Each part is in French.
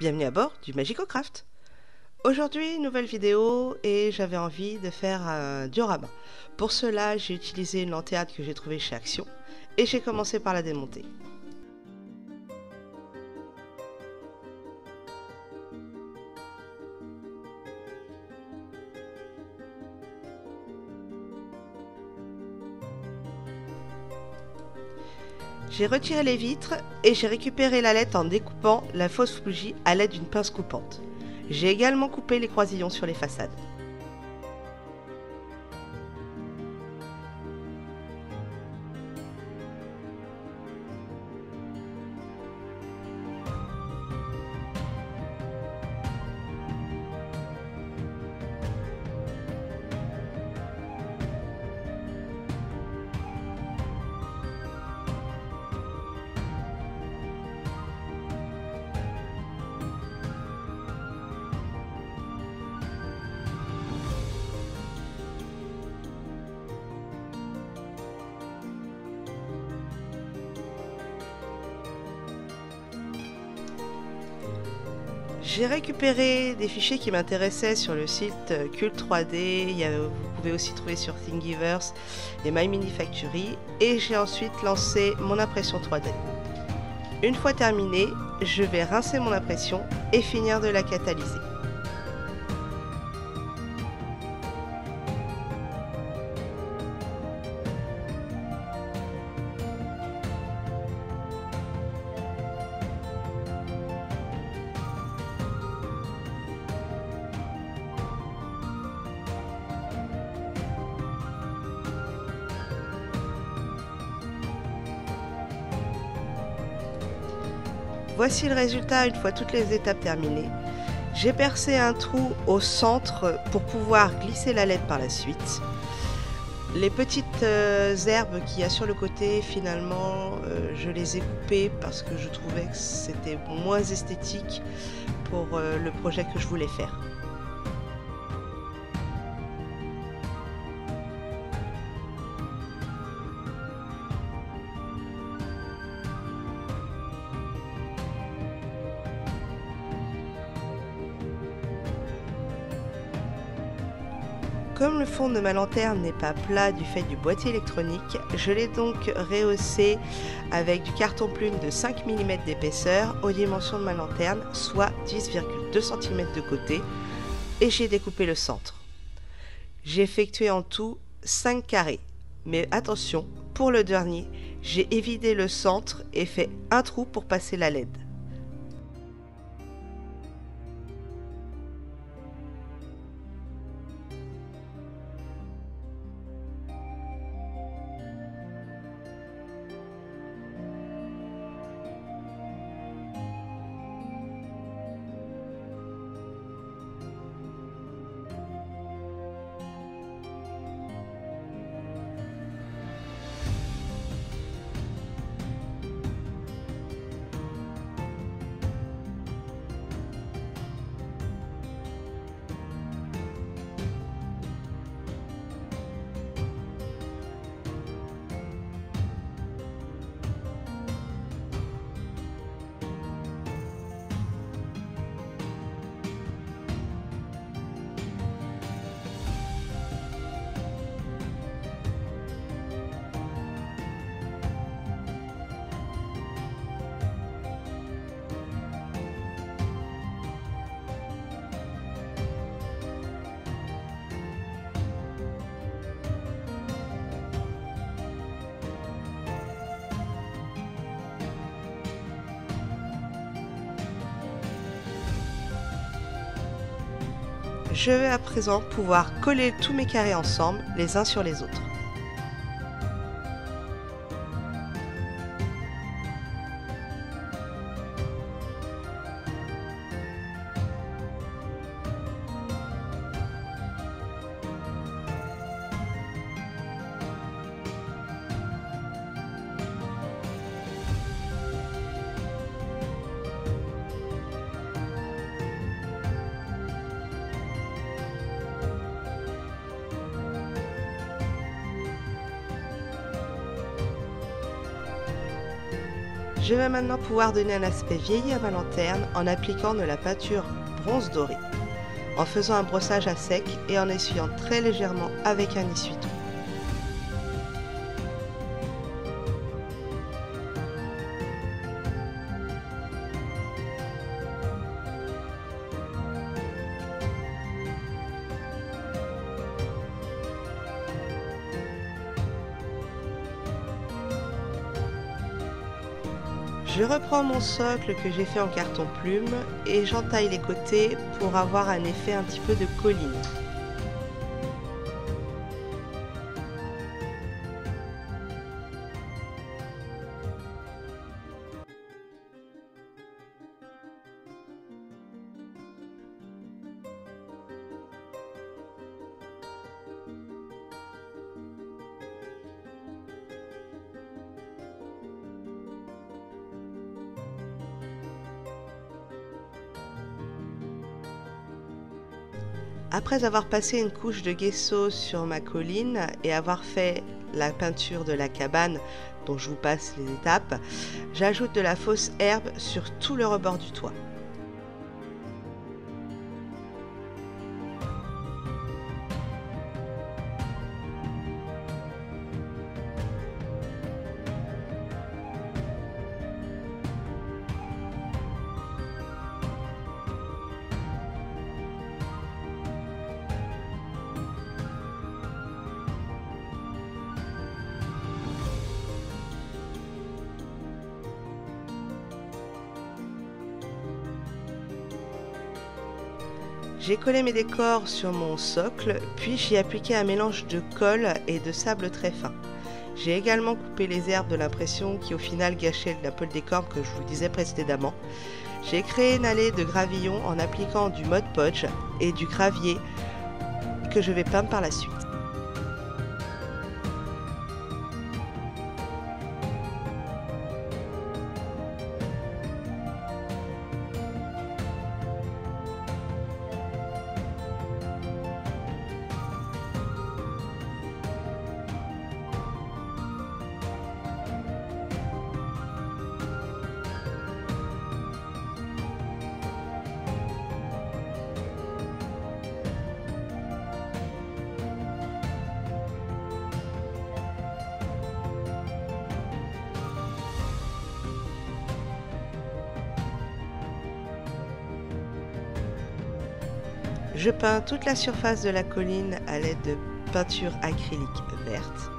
Bienvenue à bord du MagicoCraft. Aujourd'hui, nouvelle vidéo et j'avais envie de faire un diorama. Pour cela, j'ai utilisé une lanterne que j'ai trouvée chez Action et j'ai commencé par la démonter. J'ai retiré les vitres et j'ai récupéré la LED en découpant la fausse bougie à l'aide d'une pince coupante. J'ai également coupé les croisillons sur les façades. J'ai récupéré des fichiers qui m'intéressaient sur le site Cult 3D, vous pouvez aussi trouver sur Thingiverse et My Mini Factory, et j'ai ensuite lancé mon impression 3D. Une fois terminé, je vais rincer mon impression et finir de la catalyser. Voici le résultat une fois toutes les étapes terminées. J'ai percé un trou au centre pour pouvoir glisser la LED par la suite. Les petites herbes qu'il y a sur le côté, finalement, je les ai coupées parce que je trouvais que c'était moins esthétique pour le projet que je voulais faire. Comme le fond de ma lanterne n'est pas plat du fait du boîtier électronique, je l'ai donc rehaussé avec du carton plume de 5 mm d'épaisseur aux dimensions de ma lanterne, soit 10,2 cm de côté, et j'ai découpé le centre. J'ai effectué en tout 5 carrés, mais attention, pour le dernier, j'ai évidé le centre et fait un trou pour passer la LED. Je vais à présent pouvoir coller tous mes carrés ensemble, les uns sur les autres. Je vais maintenant pouvoir donner un aspect vieilli à ma lanterne en appliquant de la peinture bronze doré, en faisant un brossage à sec et en essuyant très légèrement avec un essuie-tout. Je reprends mon socle que j'ai fait en carton plume et j'entaille les côtés pour avoir un effet un petit peu de colline. Après avoir passé une couche de gesso sur ma colline et avoir fait la peinture de la cabane dont je vous passe les étapes, j'ajoute de la fausse herbe sur tout le rebord du toit. J'ai collé mes décors sur mon socle, puis j'y ai appliqué un mélange de colle et de sable très fin. J'ai également coupé les herbes de l'impression qui au final gâchaient un peu le décor que je vous disais précédemment. J'ai créé une allée de gravillons en appliquant du Mod Podge et du gravier que je vais peindre par la suite. Je peins toute la surface de la colline à l'aide de peinture acrylique verte.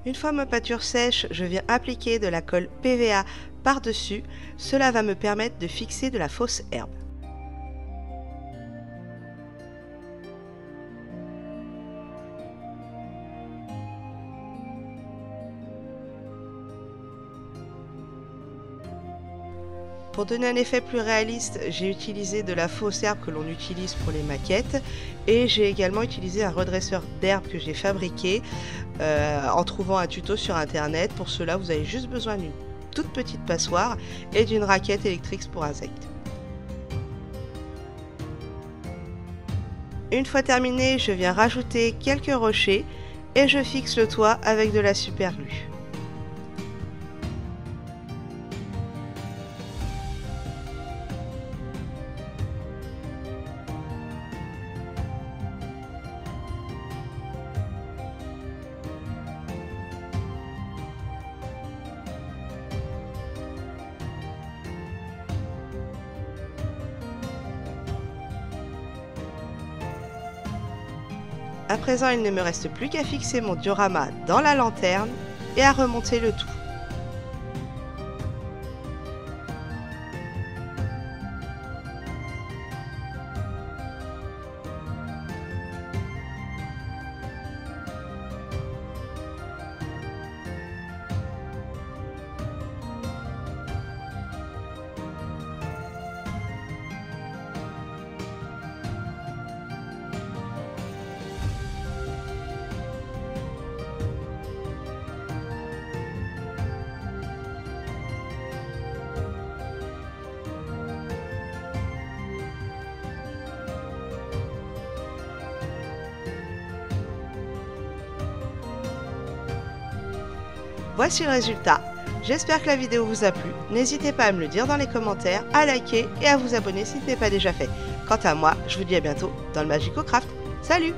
Une fois ma peinture sèche, je viens appliquer de la colle PVA par-dessus. Cela va me permettre de fixer de la fausse herbe. Pour donner un effet plus réaliste, j'ai utilisé de la fausse herbe que l'on utilise pour les maquettes et j'ai également utilisé un redresseur d'herbe que j'ai fabriqué en trouvant un tuto sur internet. Pour cela, vous avez juste besoin d'une toute petite passoire et d'une raquette électrique pour insectes. Une fois terminé, je viens rajouter quelques rochers et je fixe le toit avec de la super glue. À présent, il ne me reste plus qu'à fixer mon diorama dans la lanterne et à remonter le tout. Voici le résultat. J'espère que la vidéo vous a plu. N'hésitez pas à me le dire dans les commentaires, à liker et à vous abonner si ce n'est pas déjà fait. Quant à moi, je vous dis à bientôt dans le Magico Craft. Salut!